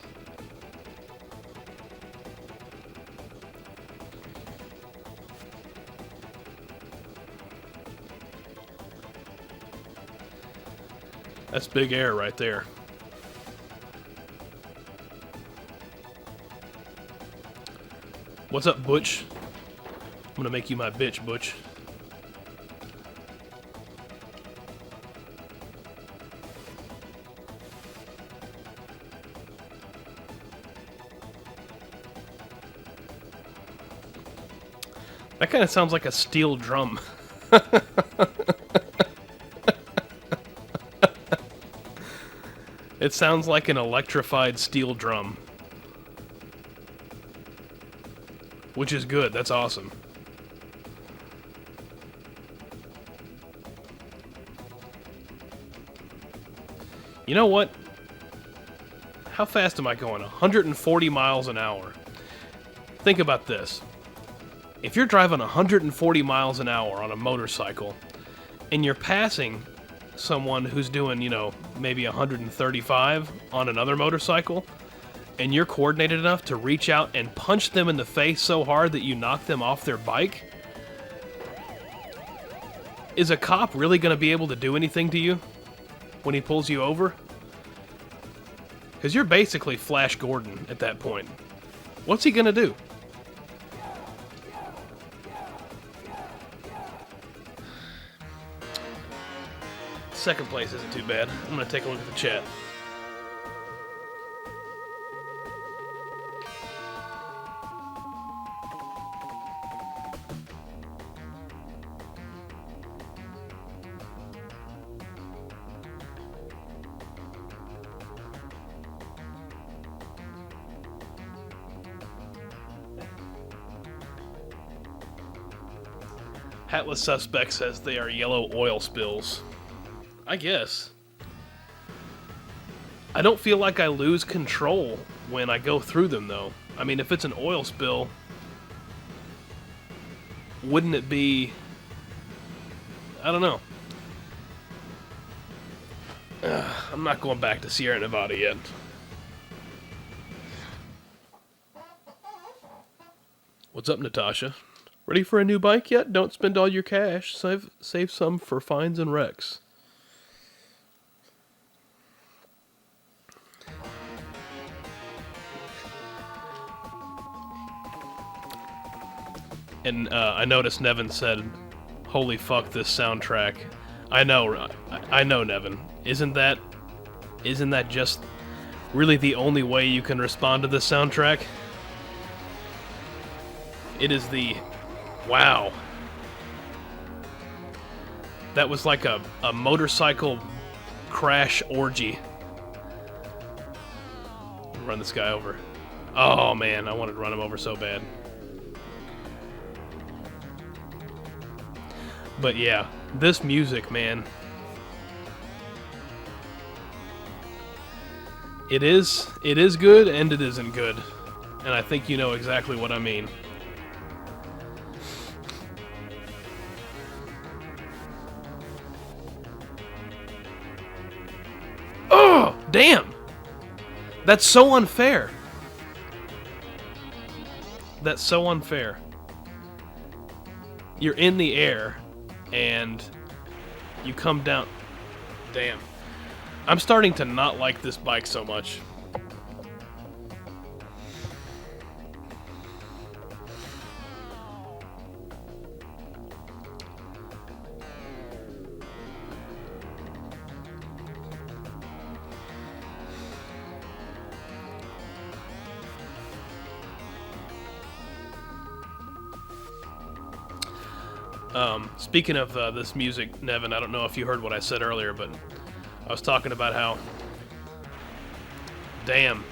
That's big air right there. What's up, Butch? I'm gonna make you my bitch, Butch. That kind of sounds like a steel drum. It sounds like an electrified steel drum. Which is good, that's awesome. You know what? How fast am I going? 140 miles an hour. Think about this. If you're driving 140 miles an hour on a motorcycle, and you're passing someone who's doing, you know, maybe 135 on another motorcycle, and you're coordinated enough to reach out and punch them in the face so hard that you knock them off their bike, is a cop really going to be able to do anything to you when he pulls you over? Because you're basically Flash Gordon at that point. What's he going to do? Second place isn't too bad. I'm going to take a look at the chat. Hatless Suspect says they are yellow oil spills. I guess. I don't feel like I lose control when I go through them, though. I mean, if it's an oil spill, wouldn't it be... I don't know. I'm not going back to Sierra Nevada yet. What's up, Natasha? Ready for a new bike yet? Don't spend all your cash. Save some for fines and wrecks. And I noticed Nevin said, "Holy fuck, this soundtrack." I know, Nevin. Isn't that Isn't that just really the only way you can respond to this soundtrack? It is the... Wow. That was like a motorcycle crash orgy. Run this guy over. Oh man, I wanted to run him over so bad. But yeah, this music, man. It is good and it isn't good. And I think you know exactly what I mean. Oh, damn! That's so unfair. That's so unfair. You're in the air, and you come down. Damn. I'm starting to not like this bike so much. Speaking of this music, Nevin, I don't know if you heard what I said earlier, but I was talking about how... Damn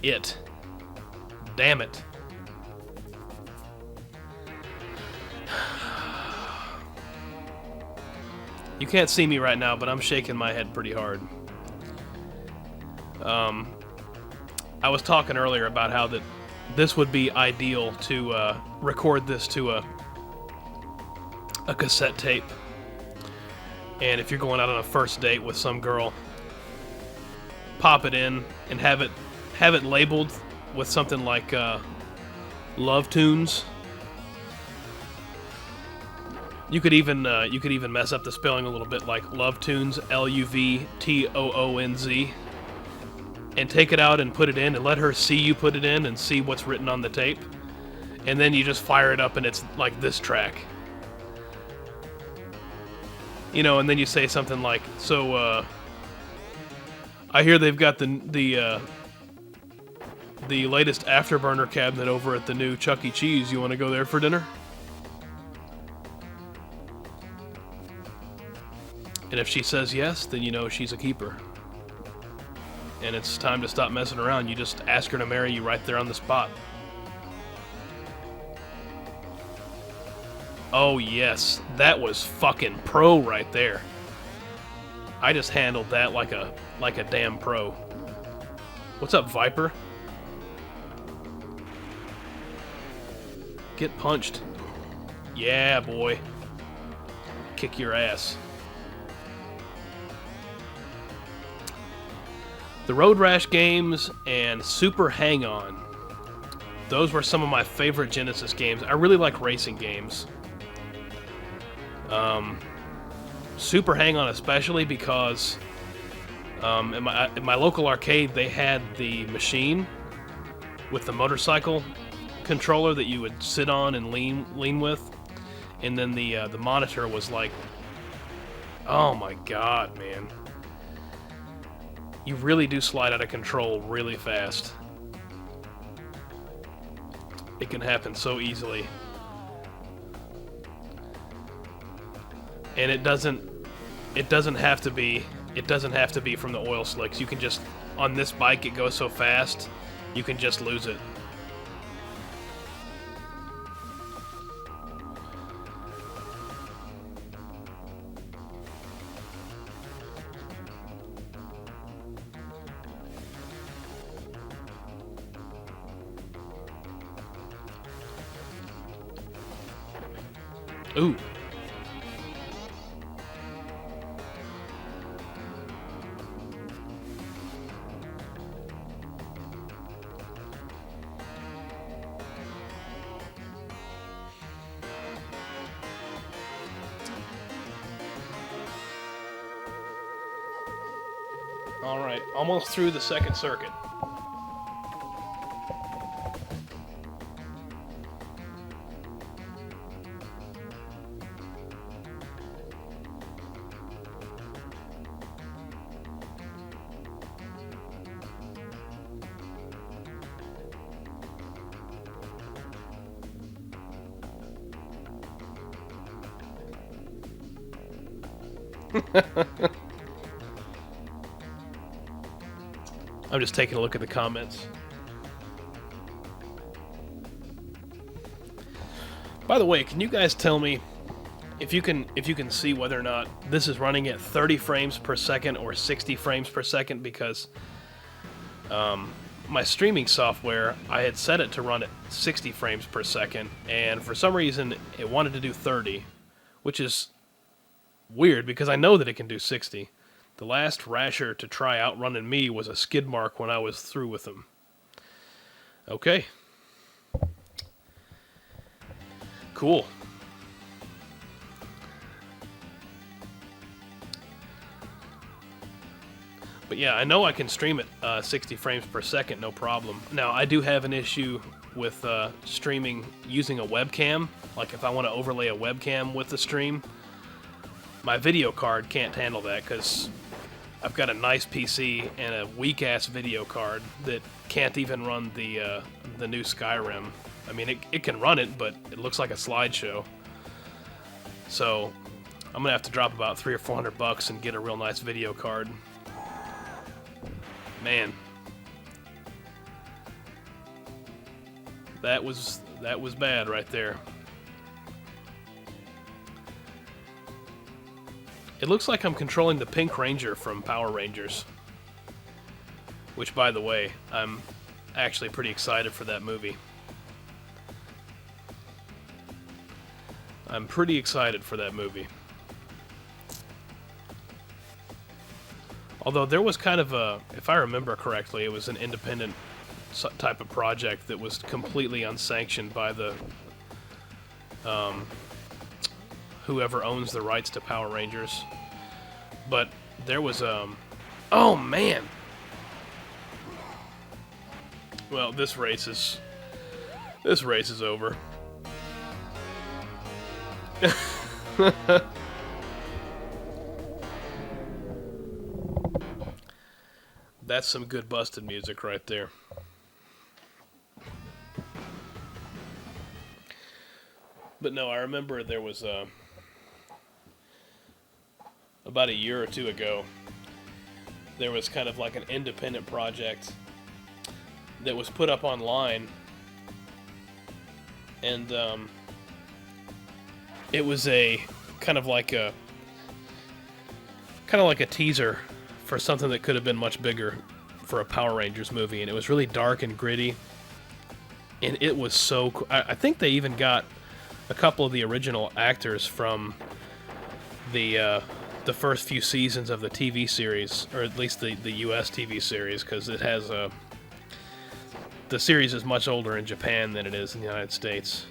it. Damn it. You can't see me right now, but I'm shaking my head pretty hard. I was talking earlier about how that this would be ideal to record this to a cassette tape. And if you're going out on a first date with some girl, pop it in and have it labeled with something like Love Tunes. You could even mess up the spelling a little bit, like Love Tunes, Luvtoonz, and take it out and put it in and let her see you put it in and see what's written on the tape. And then you just fire it up and it's like this track. You know, and then you say something like, so, I hear they've got the latest Afterburner cabinet over at the new Chuck E. Cheese. You want to go there for dinner? And if she says yes, then you know she's a keeper. And it's time to stop messing around. You just ask her to marry you right there on the spot. Oh yes, that was fucking pro right there. I just handled that like a damn pro. What's up, Viper? Get punched. Yeah, boy. Kick your ass. The Road Rash games and Super Hang-On. Those were some of my favorite Genesis games. I really like racing games. Super Hang-On especially because in my local arcade they had the machine with the motorcycle controller that you would sit on and lean with, and then the monitor was like, oh my god, man, you really do slide out of control really fast. It can happen so easily. And it doesn't have to be from the oil slicks. You can just, on this bike it goes so fast, you can just lose it. Ooh. Alright, almost through the second circuit. I'm just taking a look at the comments. By the way, can you guys tell me if you can see whether or not this is running at 30 frames per second or 60 frames per second? Because my streaming software, I had set it to run at 60 frames per second, and for some reason it wanted to do 30, which is weird because I know that it can do 60. The last Rasher to try outrunning me was a skid mark when I was through with him. Okay. Cool. But yeah, I know I can stream at 60 frames per second, no problem. Now, I do have an issue with streaming using a webcam. Like, if I want to overlay a webcam with the stream, my video card can't handle that because I've got a nice PC and a weak-ass video card that can't even run the new Skyrim. I mean, it can run it, but it looks like a slideshow. So, I'm gonna have to drop about $300 or $400 and get a real nice video card. Man, that was bad right there. It looks like I'm controlling the Pink Ranger from Power Rangers, which, by the way, I'm actually pretty excited for that movie. I'm pretty excited for that movie. Although there was kind of a, if I remember correctly, it was an independent type of project that was completely unsanctioned by the whoever owns the rights to Power Rangers. But there was oh man. Well, this race is over. That's some good busted music right there. But no, I remember there was about a year or two ago, there was kind of like an independent project that was put up online, and it was a kind of like a teaser for something that could have been much bigger for a Power Rangers movie, and it was really dark and gritty, and it was so cool. I think they even got a couple of the original actors from the first few seasons of the TV series, or at least the US TV series, because it has the series is much older in Japan than it is in the United States.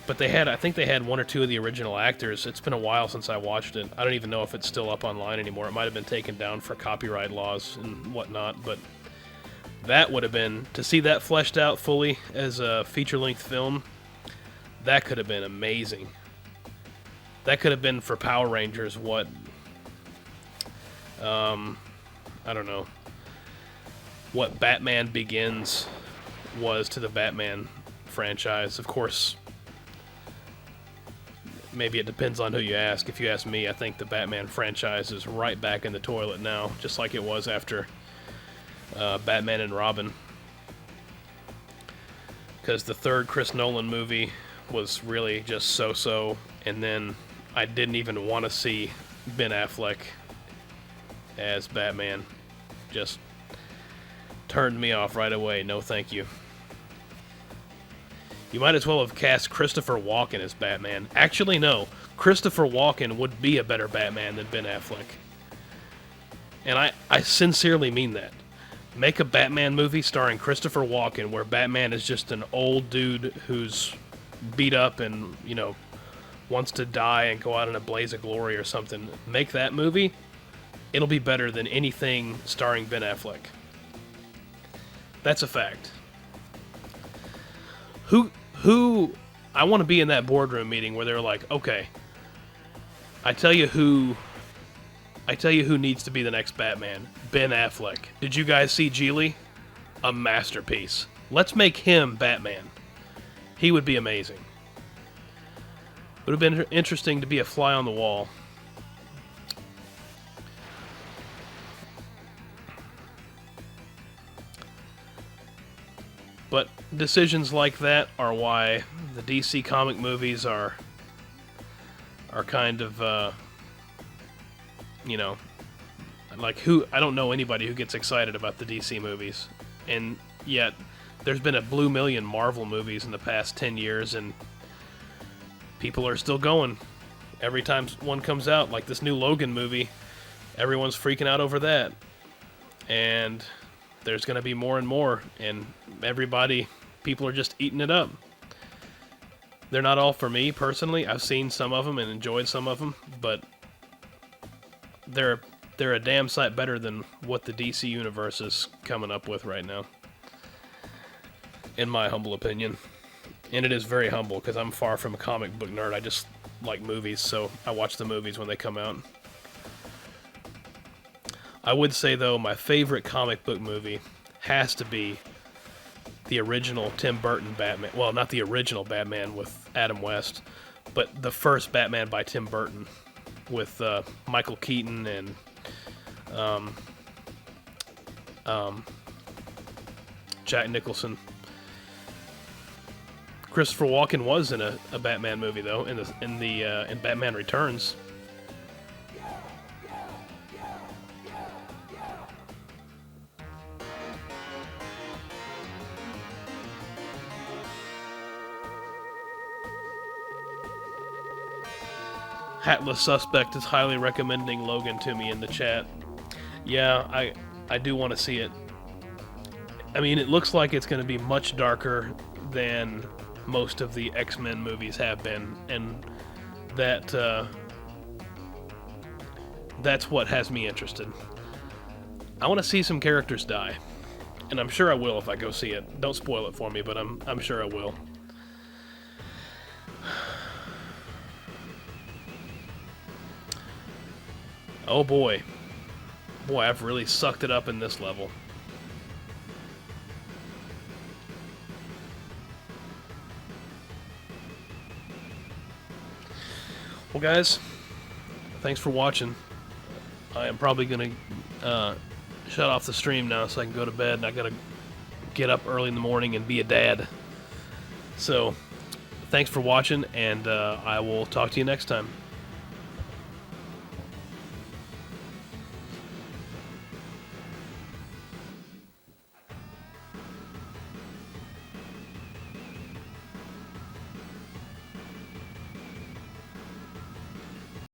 But I think they had one or two of the original actors. It's been a while since I watched it. I don't even know if it's still up online anymore. It might have been taken down for copyright laws and whatnot, but that would have been, to see that fleshed out fully as a feature-length film, that could have been amazing. That could have been for Power Rangers what, I don't know, what Batman Begins was to the Batman franchise. Of course, maybe it depends on who you ask. If you ask me, I think the Batman franchise is right back in the toilet now, just like it was after Batman and Robin. Because the third Chris Nolan movie was really just so-so, and then I didn't even want to see Ben Affleck as Batman. Just turned me off right away. No thank you. You might as well have cast Christopher Walken as Batman. Actually, no. Christopher Walken would be a better Batman than Ben Affleck. And I sincerely mean that. Make a Batman movie starring Christopher Walken where Batman is just an old dude who's beat up and, you know, wants to die and go out in a blaze of glory or something. Make that movie. It'll be better than anything starring Ben Affleck. That's a fact. Who I want to be in that boardroom meeting where they're like, okay, I tell you who needs to be the next Batman. Ben Affleck. Did you guys see Geely? A masterpiece. Let's make him Batman. He would be amazing. Would have been interesting to be a fly on the wall. But decisions like that are why the DC comic movies are kind of, you know, like I don't know anybody who gets excited about the DC movies. And yet, there's been a blue million Marvel movies in the past 10 years, and people are still going. Every time one comes out, like this new Logan movie, everyone's freaking out over that. And there's going to be more and more, and people are just eating it up. They're not all for me, personally. I've seen some of them and enjoyed some of them, but they're a damn sight better than what the DC universe is coming up with right now, in my humble opinion. And it is very humble, because I'm far from a comic book nerd. I just like movies, so I watch the movies when they come out. I would say, though, my favorite comic book movie has to be the original Tim Burton Batman. Well, not the original Batman with Adam West, but the first Batman by Tim Burton with Michael Keaton and Jack Nicholson. Christopher Walken was in a Batman movie, though, in Batman Returns. Hatless Suspect is highly recommending Logan to me in the chat. Yeah, I do want to see it. I mean, it looks like it's going to be much darker than most of the X-Men movies have been, and that's what has me interested. I want to see some characters die, and I'm sure I will if I go see it. Don't spoil it for me, but I'm sure I will. Oh boy. Boy, I've really sucked it up in this level. Well, guys, thanks for watching. I am probably going to shut off the stream now so I can go to bed, and I got to get up early in the morning and be a dad. So, thanks for watching, and I will talk to you next time.